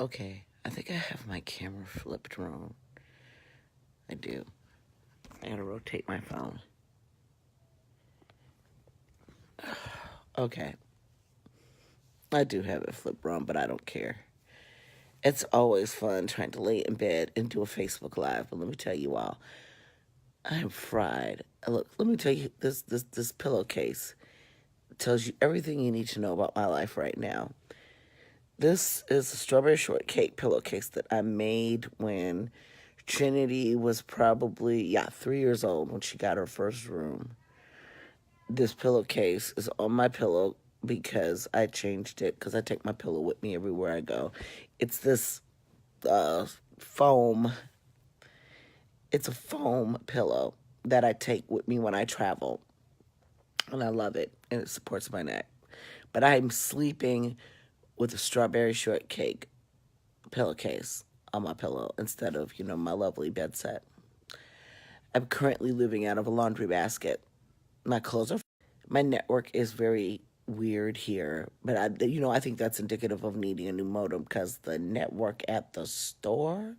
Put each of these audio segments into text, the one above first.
Okay, I think I have my camera flipped wrong. I do. I gotta rotate my phone. Okay, I do have it flipped wrong, but I don't care. It's always fun trying to lay in bed and do a Facebook Live, but let me tell you all, I'm fried. Look, let me tell you, this pillowcase tells you everything you need to know about my life right now. This is a strawberry shortcake pillowcase that I made when Trinity was probably, 3 years old when she got her first room. This pillowcase is on my pillow because I changed it because I take my pillow with me everywhere I go. It's this uh, foam, it's a foam pillow that I take with me when I travel. And I love it, and it supports my neck. But I'm sleeping with a strawberry shortcake pillowcase on my pillow instead of, my lovely bed set. I'm currently living out of a laundry basket. My clothes are. My network is very weird here, but I think that's indicative of needing a new modem because the network at the store,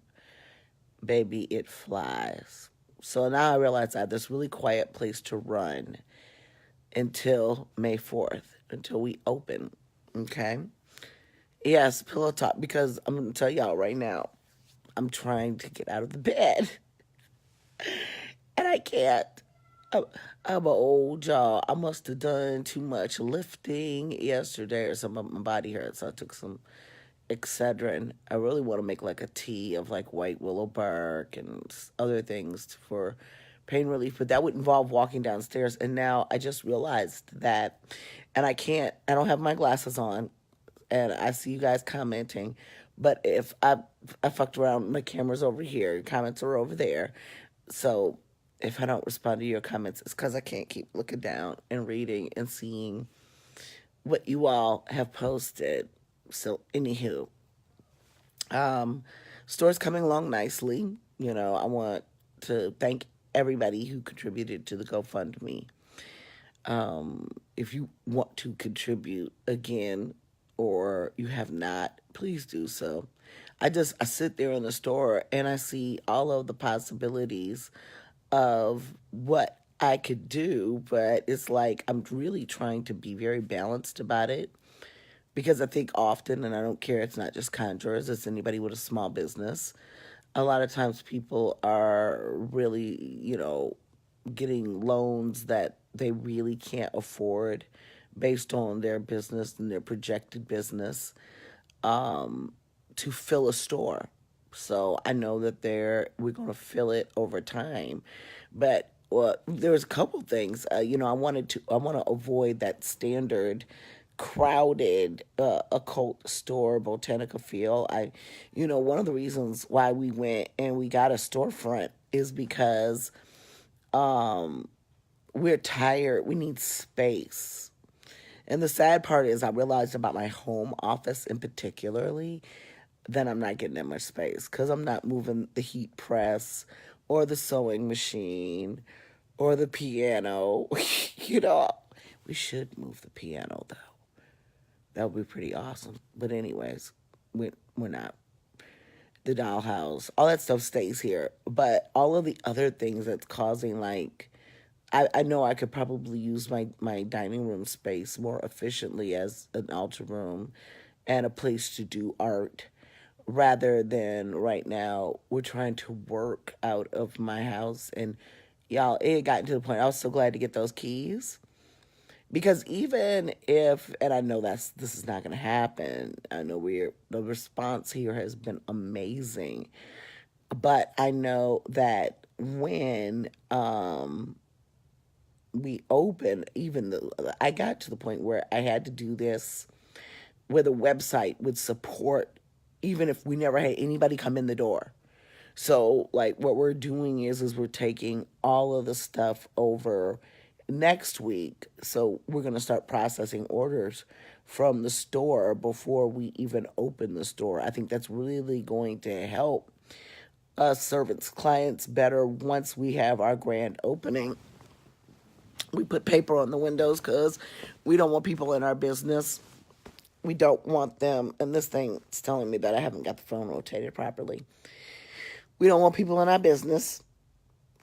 baby, it flies. So now I realize I have this really quiet place to run until May 4th, until we open. Okay? Yes, pillow top, because I'm going to tell y'all right now, I'm trying to get out of the bed. And I can't. I'm, I'm an old y'all. I must have done too much lifting yesterday or something. My body hurts, so I took some Excedrin. I really want to make like a tea of like white willow bark and other things for pain relief, but that would involve walking downstairs. And now I just realized that, and I don't have my glasses on, and I see you guys commenting. But if I fucked around, my camera's over here, comments are over there. So if I don't respond to your comments, it's because I can't keep looking down and reading and seeing what you all have posted. So anywho, um, store's coming along nicely. I want to thank everybody who contributed to the GoFundMe. If you want to contribute again or you have not, please do so. I sit there in the store and I see all of the possibilities of what I could do, but it's like I'm really trying to be very balanced about it because I think often, and I don't care, it's not just conjurers, it's anybody with a small business. A lot of times people are really, getting loans that they really can't afford based on their business and their projected business to fill a store. So I know that we're going to fill it over time, but there's a couple things. I want to avoid that standard crowded occult store Botanica feel. One of the reasons why we went and we got a storefront is because we're tired. We need space. And the sad part is I realized about my home office in particularly that I'm not getting that much space because I'm not moving the heat press or the sewing machine or the piano. you know, we should move the piano though. That would be pretty awesome. But anyways, we're not. The dollhouse, all that stuff stays here. But all of the other things that's causing I know I could probably use my dining room space more efficiently as an altar room and a place to do art rather than right now we're trying to work out of my house. And y'all, it had gotten to the point I was so glad to get those keys because even if, and I know this is not going to happen, I know the response here has been amazing, but I know that when we open, I got to the point where I had to do this where the website would support even if we never had anybody come in the door. So like what we're doing is we're taking all of the stuff over next week. So we're going to start processing orders from the store before we even open the store. I think that's really going to help us servants, clients better once we have our grand opening. We put paper on the windows because we don't want people in our business We don't want them, and this thing is telling me that I haven't got the phone rotated properly. We don't want people in our business.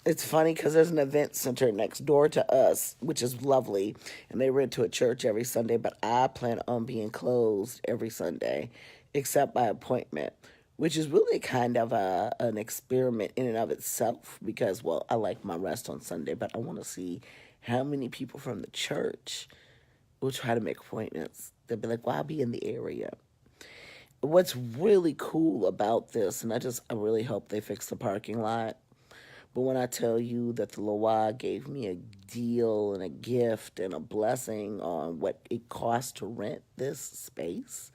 It's funny because there's an event center next door to us, which is lovely, and they rent to a church every Sunday, but I plan on being closed every Sunday, except by appointment, which is really kind of an experiment in and of itself because, well, I like my rest on Sunday, but I want to see how many people from the church will try to make appointments. They'll be like, well, I'll be in the area. What's really cool about this, and I really hope they fix the parking lot, but when I tell you that the Loa gave me a deal and a gift and a blessing on what it costs to rent this space,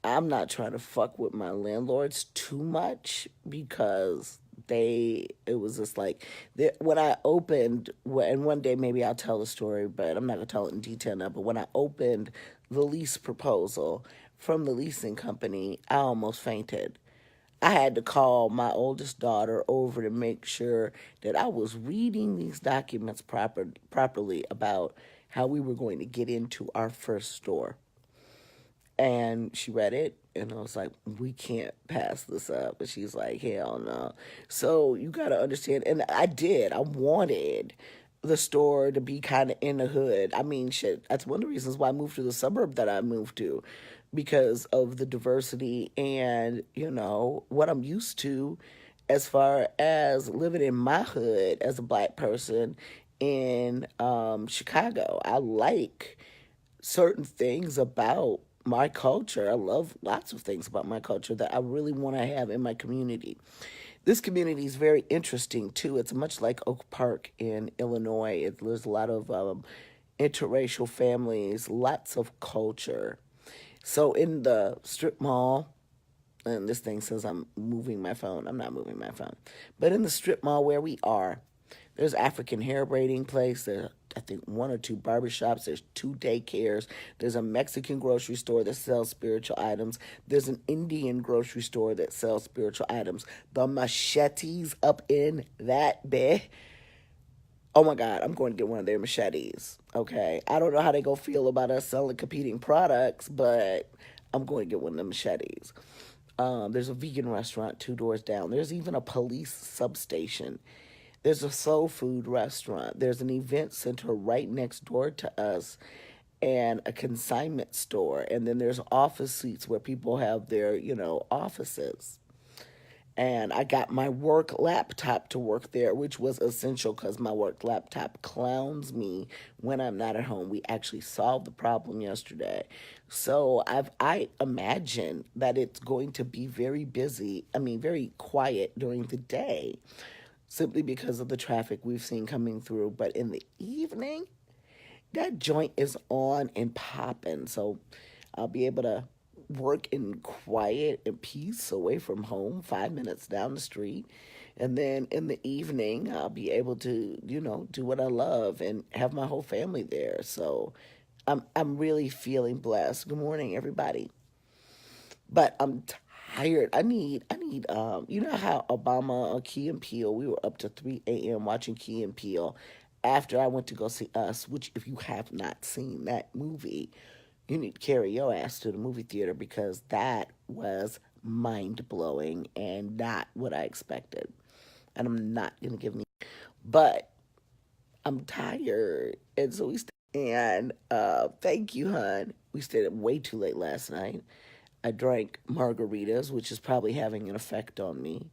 I'm not trying to fuck with my landlords too much because it was just like, when I opened, and one day maybe I'll tell the story, but I'm not going to tell it in detail now, but when I opened the lease proposal from the leasing company, I almost fainted. I had to call my oldest daughter over to make sure that I was reading these documents properly about how we were going to get into our first store. And she read it, and I was like, we can't pass this up. And she's like, hell no. So you got to understand. And I did. I wanted the store to be kind of in the hood. I mean, shit, that's one of the reasons why I moved to the suburb that I moved to, because of the diversity and, what I'm used to as far as living in my hood as a black person in Chicago. I like certain things about my culture. I love lots of things about my culture that I really want to have in my community. This community is very interesting too. It's much like Oak Park in Illinois. There's a lot of interracial families, lots of culture. So in the strip mall, and this thing says I'm moving my phone. I'm not moving my phone. But in the strip mall where we are, there's African hair braiding place. There's, I think, one or two barbershops. There's two daycares. There's a Mexican grocery store that sells spiritual items. There's an Indian grocery store that sells spiritual items. The machetes up in that bed. Oh my God, I'm going to get one of their machetes. Okay. I don't know how they go feel about us selling competing products, but I'm going to get one of the machetes. There's a vegan restaurant 2 doors down. There's even a police substation. There's a soul food restaurant. There's an event center right next door to us and a consignment store. And then there's office suites where people have their, offices. And I got my work laptop to work there, which was essential because my work laptop clowns me when I'm not at home. We actually solved the problem yesterday. So I imagine that it's going to be very busy, very quiet during the day, simply because of the traffic we've seen coming through. But in the evening, that joint is on and popping. So I'll be able to work in quiet and peace away from home, 5 minutes down the street. And then in the evening, I'll be able to, do what I love and have my whole family there. So I'm really feeling blessed. Good morning, everybody. But I'm tired. You know how Obama, Key and Peele, we were up to 3 a.m. watching Key and Peele after I went to go see Us, which if you have not seen that movie, you need to carry your ass to the movie theater because that was mind blowing and not what I expected. And I'm not gonna give me, but I'm tired, and so we stayed. And thank you, hon. We stayed up way too late last night. I drank margaritas, which is probably having an effect on me.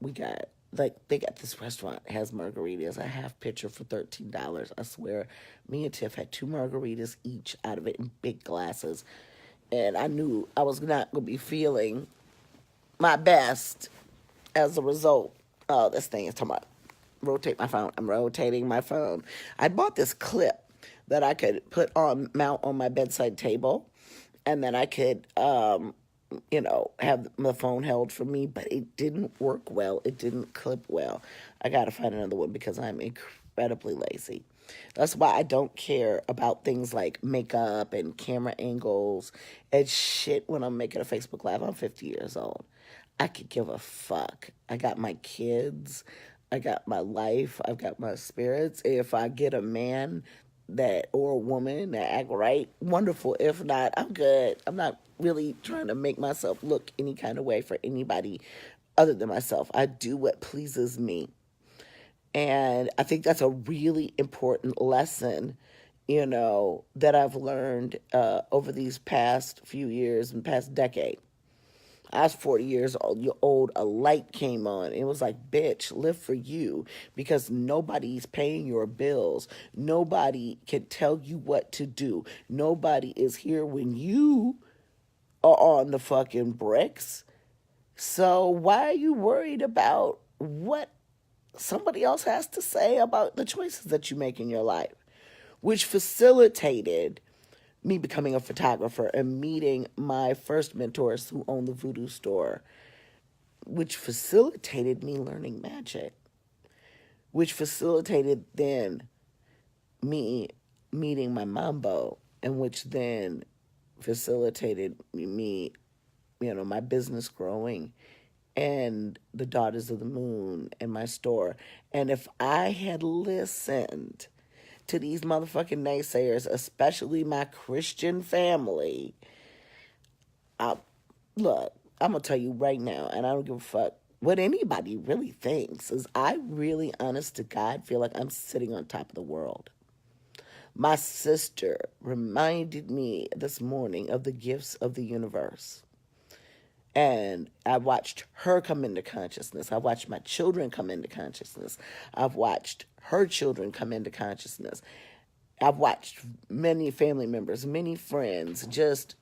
We got they got this restaurant has margaritas, a half pitcher for $13. I swear, me and Tiff had two margaritas each out of it in big glasses, and I knew I was not gonna be feeling my best as a result. Oh, this thing is talking about rotate my phone. I'm rotating my phone. I bought this clip that I could mount on my bedside table, and then I could have the phone held for me, but it didn't work well. It didn't clip well. I got to find another one because I'm incredibly lazy. That's why I don't care about things like makeup and camera angles and shit when I'm making a Facebook Live. I'm 50 years old. I could give a fuck. I got my kids. I got my life. I've got my spirits. If I get a man that or a woman that act right, wonderful. If not, I'm good. I'm not really trying to make myself look any kind of way for anybody other than myself. I do what pleases me. And I think that's a really important lesson, that I've learned over these past few years and past decade. I was 40 years old, a light came on. It was like, bitch, live for you because nobody's paying your bills. Nobody can tell you what to do. Nobody is here when you are on the fucking bricks. So why are you worried about what somebody else has to say about the choices that you make in your life? Which facilitated me becoming a photographer and meeting my first mentors who owned the Voodoo store, which facilitated me learning magic, which facilitated then me meeting my mambo, and which then facilitated me, my business growing and the Daughters of the Moon and my store. And if I had listened to these motherfucking naysayers, especially my Christian family, I, look, I'm going to tell you right now, and I don't give a fuck what anybody really thinks, is I really, honest to God, feel like I'm sitting on top of the world. My sister reminded me this morning of the gifts of the universe. And I watched her come into consciousness. I watched my children come into consciousness. I've watched her children come into consciousness. I've watched many family members, many friends just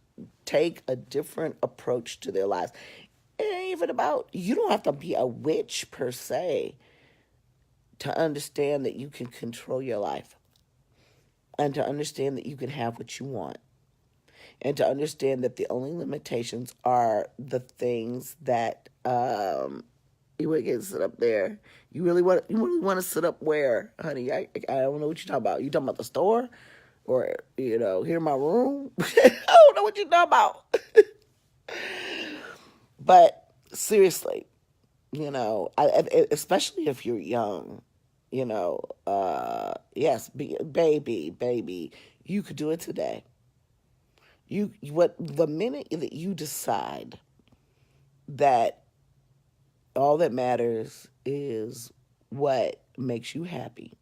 take a different approach to their lives. It ain't even about, you don't have to be a witch per se to understand that you can control your life and to understand that you can have what you want. And to understand that the only limitations are the things that you would get to sit up there. You really want to sit up where, honey? I don't know what you're talking about. You talking about the store, or here in my room? I don't know what you're talking about. But seriously, especially if you're young, yes, baby, you could do it today. The minute that you decide that all that matters is what makes you happy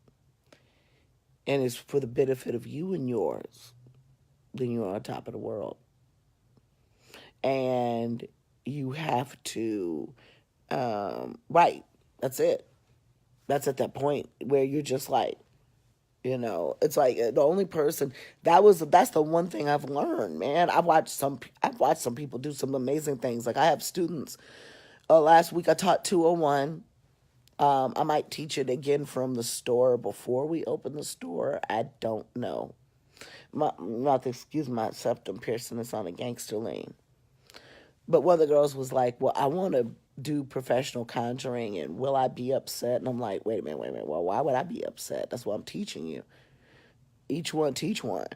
and is for the benefit of you and yours, then you're on top of the world. And you have to, right, that's it. That's at that point where you're just like, it's like the only person that's the one thing I've learned, man. I've watched some people do some amazing things. Like I have students. Last week I taught 201. I might teach it again from the store before we open the store. I don't know. Not to excuse my septum piercing, it's on a gangster lane. But one of the girls was like, well, I want to do professional conjuring, and will I be upset? And I'm like, wait a minute. Well, why would I be upset? That's what I'm teaching you. Each one teach one.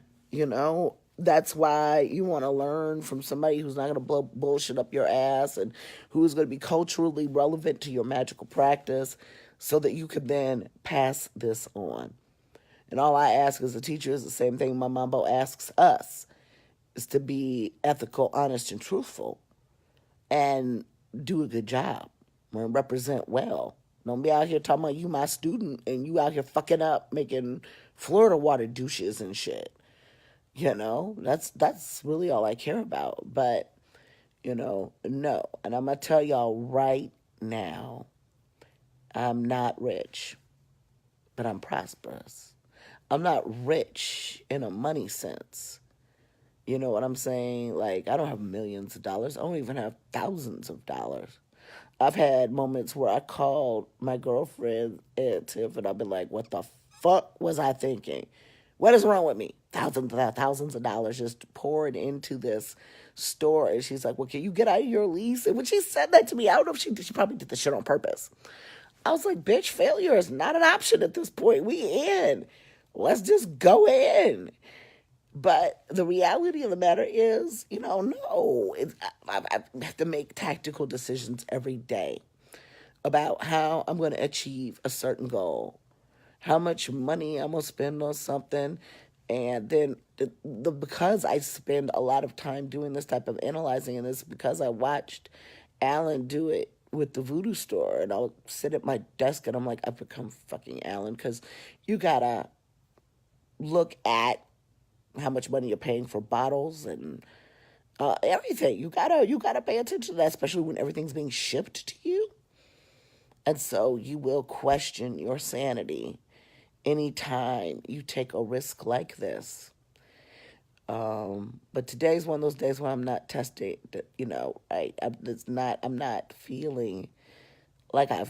That's why you want to learn from somebody who's not going to blow bullshit up your ass and who's going to be culturally relevant to your magical practice so that you can then pass this on. And all I ask as a teacher is the same thing my mambo asks us, is to be ethical, honest, and truthful and do a good job and represent well. Don't be out here talking about you my student and you out here fucking up making Florida water douches and shit. That's really all I care about. But, no. And I'm going to tell y'all right now, I'm not rich, but I'm prosperous. I'm not rich in a money sense. You know what I'm saying? Like, I don't have millions of dollars. I don't even have thousands of dollars. I've had moments where I called my girlfriend, Tiff, and I've been like, what the fuck was I thinking? What is wrong with me? Thousands of dollars just poured into this store. And she's like, well, can you get out of your lease? And when she said that to me, I don't know if she probably did the shit on purpose. I was like, bitch, failure is not an option at this point. We in. Let's just go in. But the reality of the matter is, no. I have to make tactical decisions every day about how I'm going to achieve a certain goal, how much money I'm gonna spend on something, and then because I spend a lot of time doing this type of analyzing, and it's because I watched Alan do it with the voodoo store, and I'll sit at my desk and I'm like, I've become fucking Alan, because you gotta look at how much money you're paying for bottles and everything. You gotta pay attention to that, especially when everything's being shipped to you. And so you will question your sanity anytime you take a risk like this. But today's one of those days where I'm not testing. I'm not feeling like I'm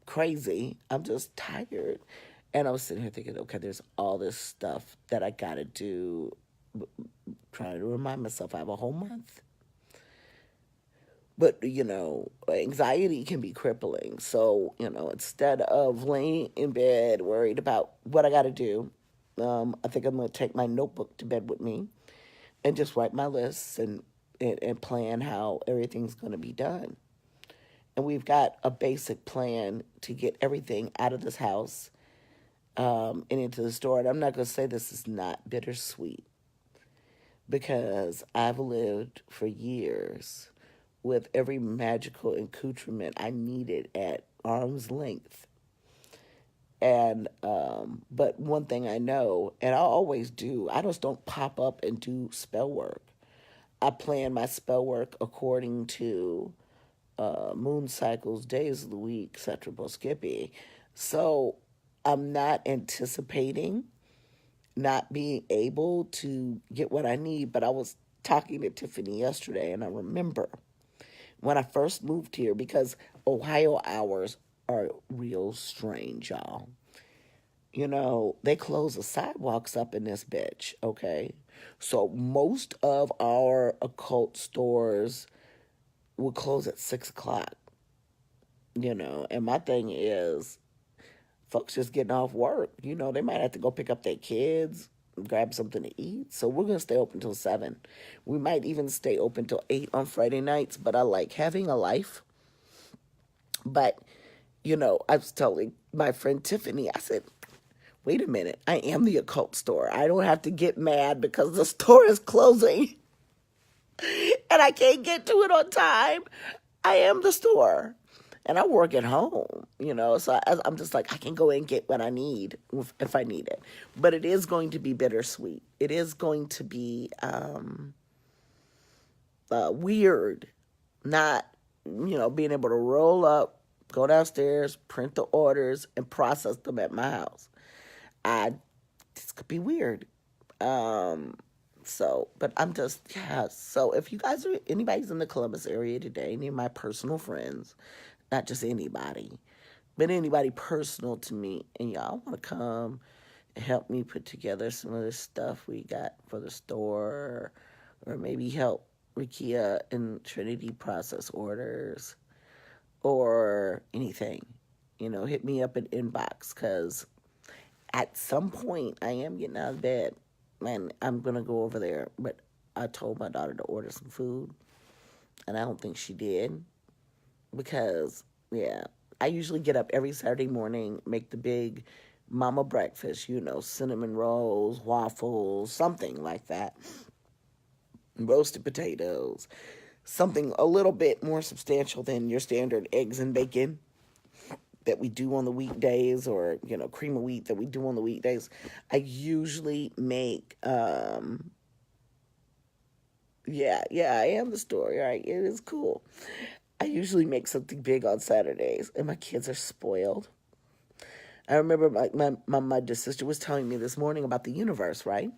crazy. I'm just tired, and I was sitting here thinking, okay, there's all this stuff that I gotta do. Trying to remind myself I have a whole month. But, anxiety can be crippling. So, instead of laying in bed worried about what I got to do, I think I'm going to take my notebook to bed with me and just write my lists and plan how everything's going to be done. And we've got a basic plan to get everything out of this house and into the store. And I'm not going to say this is not bittersweet, because I've lived for years with every magical accoutrement I needed at arm's length. And but one thing I know, and I always do, I just don't pop up and do spell work. I plan my spell work according to moon cycles, days of the week, etc. Skippy. So I'm not anticipating not being able to get what I need. But I was talking to Tiffany yesterday, and I remember when I first moved here, because Ohio hours are real strange, y'all. They close the sidewalks up in this bitch, okay? So most of our occult stores will close at 6 o'clock, and my thing is, folks just getting off work. They might have to go pick up their kids, grab something to eat. So we're going to stay open till 7. We might even stay open till 8 on Friday nights, but I like having a life. But, I was telling my friend Tiffany, I said, wait a minute, I am the occult store. I don't have to get mad because the store is closing and I can't get to it on time. I am the store. And I work at home, so I'm just like, I can go and get what I need if I need it. But it is going to be bittersweet. It is going to be weird not, being able to roll up, go downstairs, print the orders, and process them at my house. This could be weird. But I'm just, yeah. So if anybody's in the Columbus area today, any of my personal friends, not just anybody, but anybody personal to me, and y'all want to come and help me put together some of the stuff we got for the store, or maybe help Rikia and Trinity process orders, or anything, hit me up at inbox, because at some point I am getting out of bed and I'm going to go over there. But I told my daughter to order some food, and I don't think she did, because, yeah, I usually get up every Saturday morning, make the big mama breakfast, cinnamon rolls, waffles, something like that, roasted potatoes, something a little bit more substantial than your standard eggs and bacon that we do on the weekdays, or, cream of wheat that we do on the weekdays. I usually make, yeah, I am the story, right? It is cool. I usually make something big on Saturdays, and my kids are spoiled. I remember my sister was telling me this morning about the universe, right?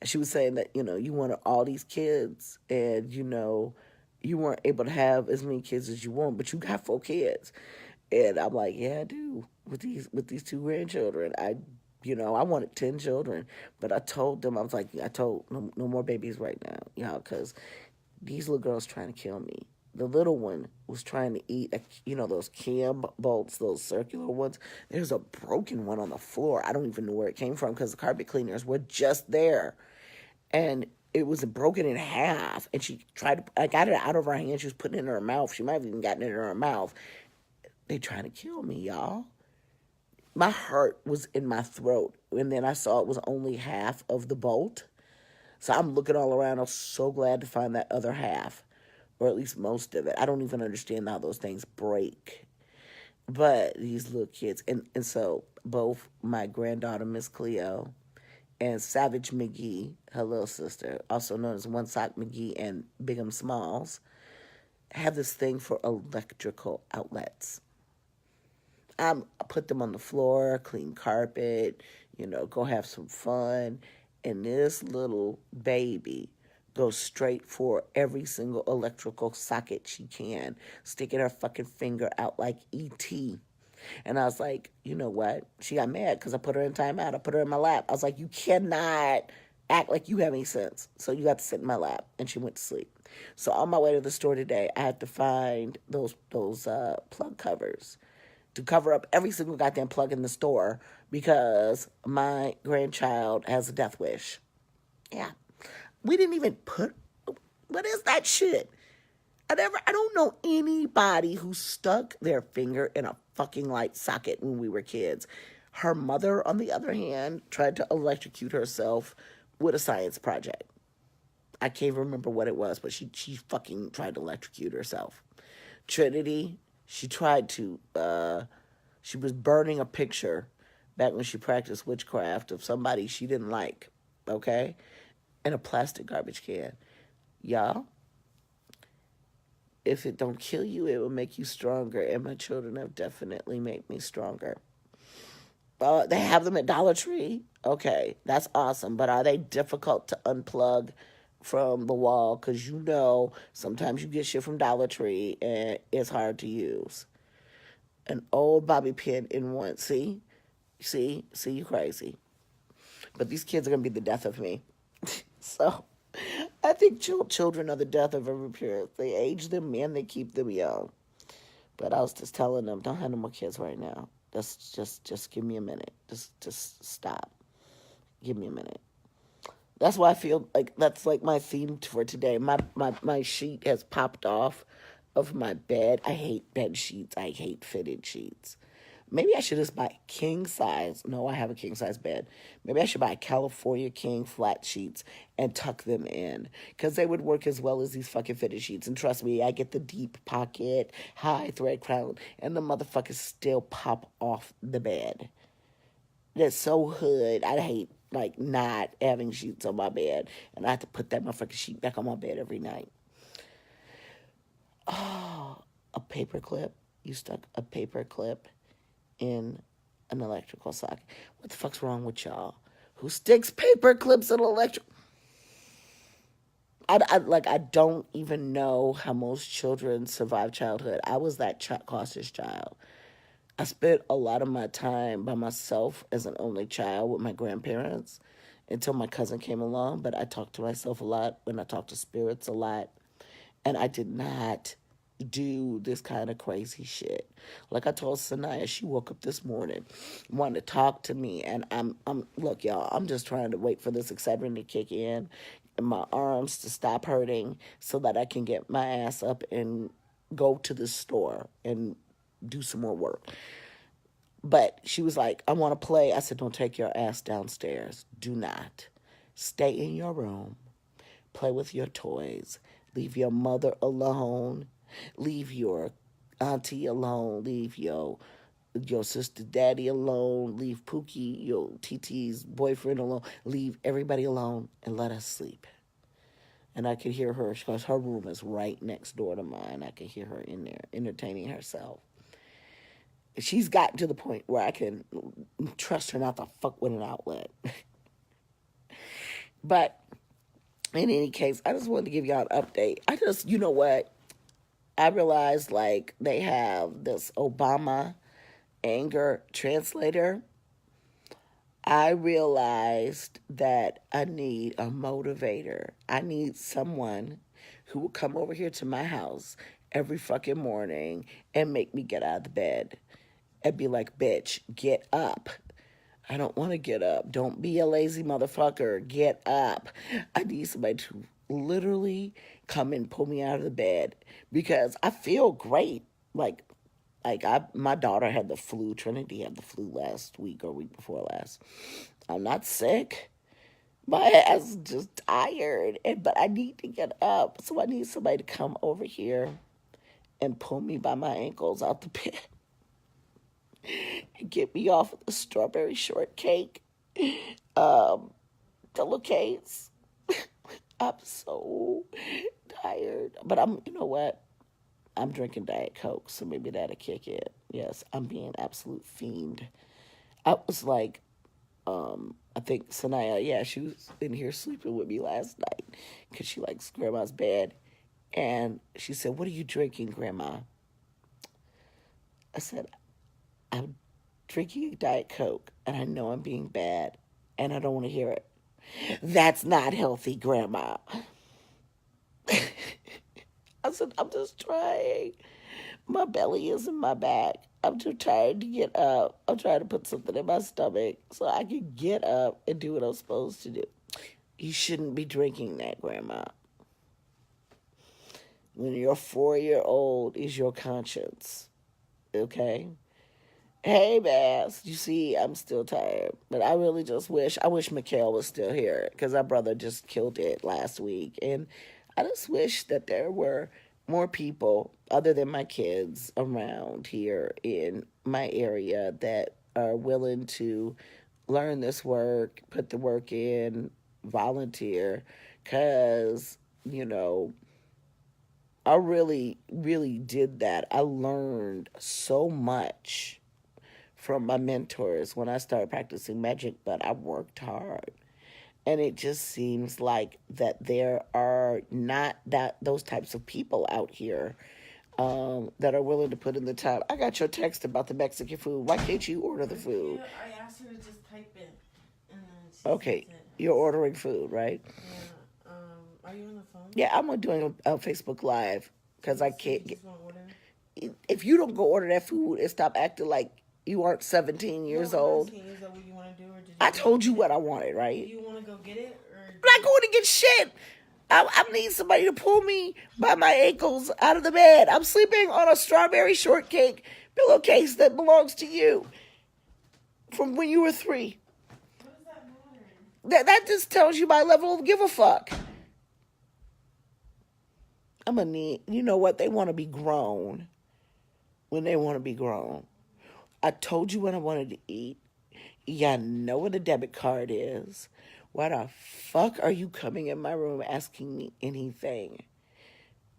And she was saying that, you wanted all these kids, and, you weren't able to have as many kids as you want, but you got 4 kids. And I'm like, yeah, I do. With these 2 grandchildren, I wanted 10 children, but I told them, no more babies right now, because these little girls trying to kill me. The little one was trying to eat, those cam bolts, those circular ones. There's a broken one on the floor. I don't even know where it came from, because the carpet cleaners were just there. And it was broken in half. And I got it out of her hand. She was putting it in her mouth. She might have even gotten it in her mouth. They trying to kill me, y'all. My heart was in my throat. And then I saw it was only half of the bolt. So I'm looking all around. I was so glad to find that other half, or at least most of it. I don't even understand how those things break. But these little kids, and so both my granddaughter, Miss Cleo, and Savage McGee, her little sister, also known as One Sock McGee and Big'em Smalls, have this thing for electrical outlets. I put them on the floor, clean carpet, go have some fun. And this little baby goes straight for every single electrical socket she can, sticking her fucking finger out like E.T. And I was like, you know what? She got mad because I put her in timeout. I put her in my lap. I was like, you cannot act like you have any sense. So you got to sit in my lap. And she went to sleep. So on my way to the store today, I had to find those plug covers to cover up every single goddamn plug in the store because my grandchild has a death wish. Yeah. We didn't even put, what is that shit? I don't know anybody who stuck their finger in a fucking light socket when we were kids. Her mother, on the other hand, tried to electrocute herself with a science project. I can't remember what it was, but she fucking tried to electrocute herself. Trinity, she tried to, she was burning a picture back when she practiced witchcraft of somebody she didn't like, okay? In a plastic garbage can. Y'all, if it don't kill you, it will make you stronger. And my children have definitely made me stronger. They have them at Dollar Tree. Okay, that's awesome. But are they difficult to unplug from the wall? Because sometimes you get shit from Dollar Tree and it's hard to use. An old bobby pin in one. See, you crazy. But these kids are going to be the death of me. So I think children are the death of every parent. They age them and they keep them young. But I was just telling them, don't have no more kids right now. Just give me a minute. Just stop. Give me a minute. That's why I feel like that's like my theme for today. My sheet has popped off of my bed. I hate bed sheets. I hate fitted sheets. Maybe I should just buy king size. No, I have a king size bed. Maybe I should buy California King flat sheets and tuck them in. Because they would work as well as these fucking fitted sheets. And trust me, I get the deep pocket, high thread crown, and the motherfuckers still pop off the bed. That's so hood. I hate, not having sheets on my bed. And I have to put that motherfucking sheet back on my bed every night. Oh, a paper clip. You stuck a paper clip in an electrical socket. What the fuck's wrong with y'all? Who sticks paper clips in electric? I don't even know how most children survive childhood. I was that cautious child. I spent a lot of my time by myself as an only child with my grandparents until my cousin came along, but I talked to myself a lot and I talked to spirits a lot. And I did not do this kind of crazy shit. Like I told Sanaya, she woke up this morning, wanted to talk to me, and I'm look, y'all, I'm just trying to wait for this Excedrin to kick in and my arms to stop hurting so that I can get my ass up and go to the store and do some more work. But she was like, I want to play. I said, don't take your ass downstairs. Do not. Stay in your room. Play with your toys. Leave your mother alone. Leave your auntie alone. Leave your sister daddy alone. Leave Pookie, your TT's boyfriend alone. Leave everybody alone and let us sleep. And I could hear her, because her room is right next door to mine. I could hear her in there entertaining herself. She's gotten to the point where I can trust her not to fuck with an outlet. But in any case, I just wanted to give y'all an update. You know what? I realized, they have this Obama anger translator. I realized that I need a motivator. I need someone who will come over here to my house every fucking morning and make me get out of the bed and be like, bitch, get up. I don't want to get up. Don't be a lazy motherfucker. Get up. I need somebody to literally come and pull me out of the bed because I feel great. Like my daughter had the flu. Trinity had the flu last week or week before last. I'm not sick. My ass is just tired, but I need to get up. So I need somebody to come over here and pull me by my ankles out the bed and get me off of the strawberry shortcake pillowcase. I'm so tired. But you know what? I'm drinking Diet Coke, so maybe that'll kick in. Yes, I'm being an absolute fiend. I was like, I think Sanaya, yeah, she was in here sleeping with me last night because she likes Grandma's bed. And she said, "What are you drinking, Grandma?" I said, "I'm drinking a Diet Coke, and I know I'm being bad, and I don't want to hear it." "That's not healthy, Grandma." I said, "I'm just trying. My belly is in my back. I'm too tired to get up. I'm trying to put something in my stomach so I can get up and do what I'm supposed to do." "You shouldn't be drinking that, Grandma. When your 4-year-old is your conscience, okay?" Hey, Bass. You see, I'm still tired. But I really just I wish Mikhail was still here because our brother just killed it last week. And I just wish that there were more people other than my kids around here in my area that are willing to learn this work, put the work in, volunteer. Because, you know, I really, really did that. I learned so much from my mentors when I started practicing magic, but I worked hard. And it just seems like that there are not those types of people out here that are willing to put in the time. I got your text about the Mexican food. Why can't you order the food? Yeah, I asked her to just type it, and then she Okay, sent it. you're ordering food, right? Yeah. Are you on the phone? Yeah, I'm doing a Facebook Live because I So you can't get. just want order? If you don't go order that food and stop acting like you aren't 17 years No, I'm old, asking, is that what you want to do, or did you I want to go told you get what it? I wanted, Do right? you want to go get it, or I'm not going to get shit. I need somebody to pull me by my ankles out of the bed. I'm sleeping on a strawberry shortcake pillowcase that belongs to you from when you were 3. what does that matter? That just tells you my level of give a fuck. I'm gonna need, you know what? They want to be grown when they want to be grown. I told you what I wanted to eat. You know what a debit card is. Why the fuck are you coming in my room asking me anything?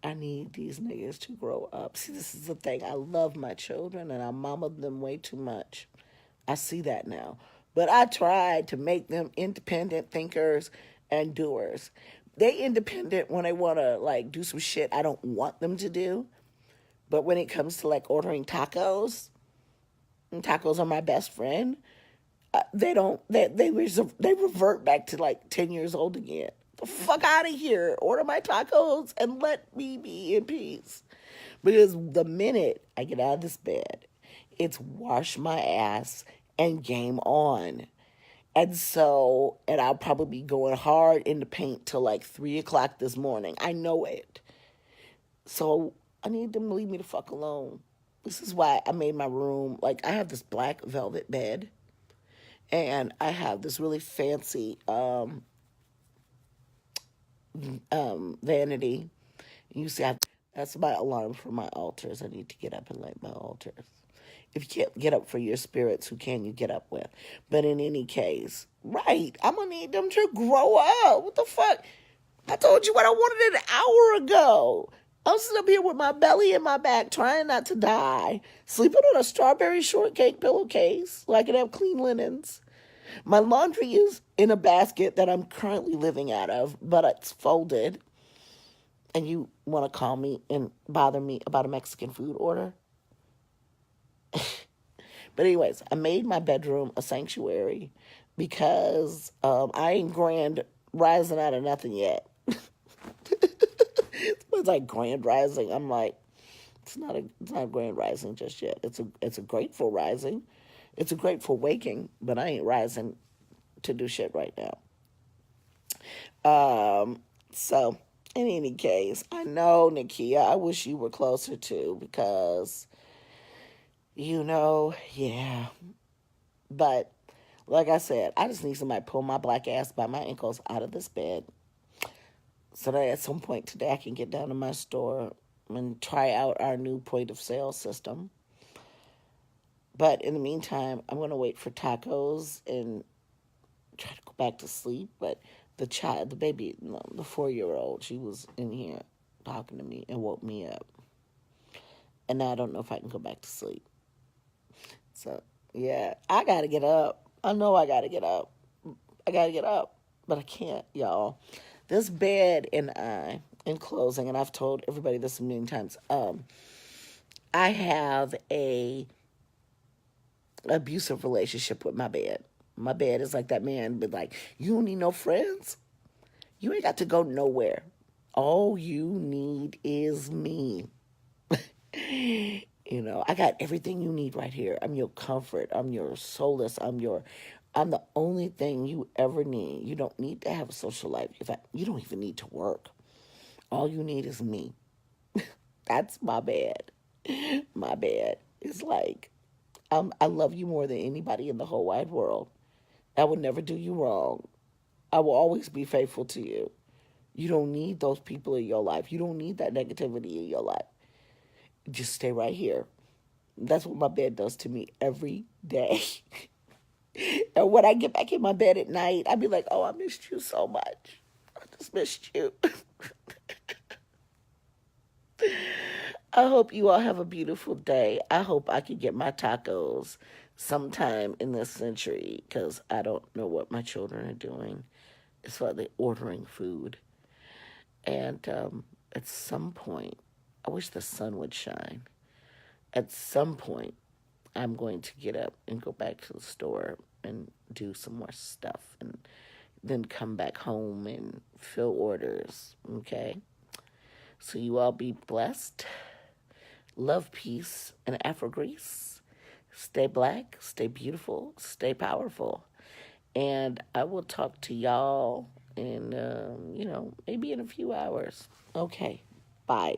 I need these niggas to grow up. See, this is the thing. I love my children and I mama them way too much. I see that now. But I tried to make them independent thinkers and doers. They independent when they want to like do some shit I don't want them to do. But when it comes to like ordering tacos, and tacos are my best friend, they don't they revert back to like 10 years old again. The fuck out of here. Order my tacos and let me be in peace. Because the minute I get out of this bed, it's wash my ass and game on. And so, and I'll probably be going hard in the paint till like 3 o'clock this morning. I know it. So I need them to leave me the fuck alone. This is why I made my room, like I have this black velvet bed and I have this really fancy vanity. You see, that's my alarm for my altars. I need to get up and light my altars. If you can't get up for your spirits, who can you get up with? But in any case, right, I'm gonna need them to grow up. What the fuck? I told you what I wanted an hour ago. I'm sitting up here with my belly in my back, trying not to die, sleeping on a strawberry shortcake pillowcase so I can have clean linens. My laundry is in a basket that I'm currently living out of, but it's folded. And you want to call me and bother me about a Mexican food order? But anyways, I made my bedroom a sanctuary because I ain't grand rising out of nothing yet. It's like grand rising. I'm like, it's not a grand rising just yet. It's a grateful rising. It's a grateful waking, but I ain't rising to do shit right now. So in any case, I know Nakia, I wish you were closer too because Yeah. But like I said, I just need somebody to pull my black ass by my ankles out of this bed so that at some point today I can get down to my store and try out our new point of sale system. But in the meantime, I'm going to wait for tacos and try to go back to sleep. But the baby, no, the 4 year old, she was in here talking to me and woke me up. And now I don't know if I can go back to sleep. So, yeah, I got to get up. I know I got to get up. I got to get up, but I can't, y'all. This bed and I, in closing, and I've told everybody this a million times, I have a abusive relationship with my bed. My bed is like that man, but like, you don't need no friends. You ain't got to go nowhere. All you need is me. I got everything you need right here. I'm your comfort. I'm your solace. I'm the only thing you ever need. You don't need to have a social life. In fact, you don't even need to work. All you need is me. That's my bed. My bed is like, I love you more than anybody in the whole wide world. I will never do you wrong. I will always be faithful to you. You don't need those people in your life. You don't need that negativity in your life. Just stay right here. That's what my bed does to me every day. And when I get back in my bed at night, I be like, oh, I missed you so much. I just missed you. I hope you all have a beautiful day. I hope I can get my tacos sometime in this century because I don't know what my children are doing. It's like they're ordering food. And at some point, I wish the sun would shine. At some point, I'm going to get up and go back to the store and do some more stuff and then come back home and fill orders. Okay? So you all be blessed. Love, peace, and Afro Greece. Stay black, stay beautiful, stay powerful. And I will talk to y'all in, maybe in a few hours. Okay. Bye.